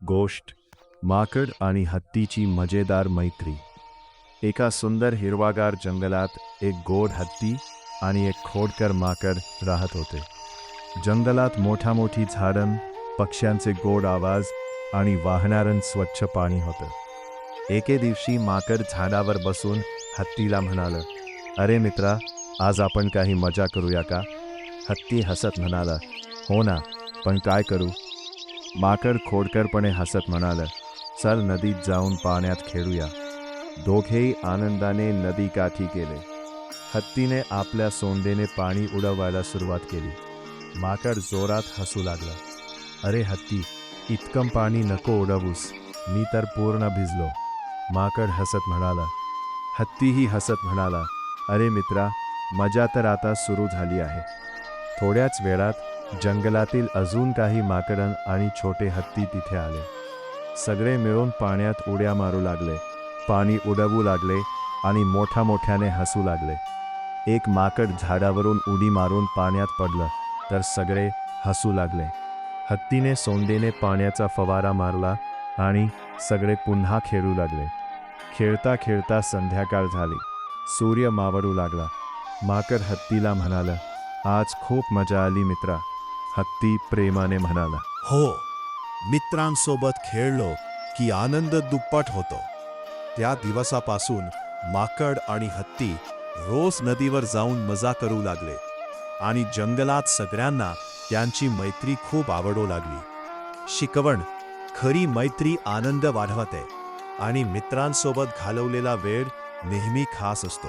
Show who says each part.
Speaker 1: गोष्ट माकड आणि हत्तीची मजेदार मैत्री. एका सुंदर हिरवागार जंगलात एक गोड हत्ती आणि एक खोडकर माकड राहत होते. जंगलात मोठी झाडं, पक्ष्यांचे गोड आवाज आणि वाहणारं स्वच्छ पाणी होतं. एके दिवशी माकड झाडावर बसून हत्तीला म्हणालं, "अरे मित्रा, आज आपण काही मजा करूया का?" हत्ती हसत म्हणाला, "हो ना, पण काय करू?" माकड खोडकरपणे हसत म्हणालं, "चल नदीत जाऊन पाण्यात खेळूया." दोघेही आनंदाने नदीकाठी गेले. हत्तीने आपल्या सोंडेने पाणी उडवायला सुरुवात केली. माकड जोरात हसू लागला, "अरे हत्ती, इतकं पाणी नको उडवूस, मी तर पूर्ण भिजलो." माकड हसत म्हणाला. हत्तीही हसत म्हणाला, "अरे मित्रा, मजा तर आता सुरू झाली आहे." थोड्याच वेळात जंगलातील अजून काही माकडं आणि छोटे हत्ती तिथे आले. सगळे मिळून पाण्यात उड्या मारू लागले, पाणी उडवू लागले आणि मोठ्याने हसू लागले. एक माकड झाडावरून उडी मारून पाण्यात पडलं, तर सगळे हसू लागले. हत्तीने सोंडेने पाण्याचा फवारा मारला आणि सगळे पुन्हा खेळू लागले. खेळता खेळता संध्याकाळ झाली. सूर्य मावळू लागला. माकड हत्तीला म्हणाला, "आज खूप मजा आली मित्रा." हत्ती प्रेमाने म्हणाला,
Speaker 2: हो, मित्रांसोबत खेळलो की आनंद दुप्पट होतो. त्या दिवसापासून माकड आणि हत्ती रोज नदीवर जाऊन मजा करू लागले आणि जंगलात सगळ्यांना त्यांची मैत्री खूप आवडू लागली. शिकवण: खरी मैत्री आनंद वाढवते आणि मित्रांसोबत घालवलेला वेळ नेहमी खास असतो.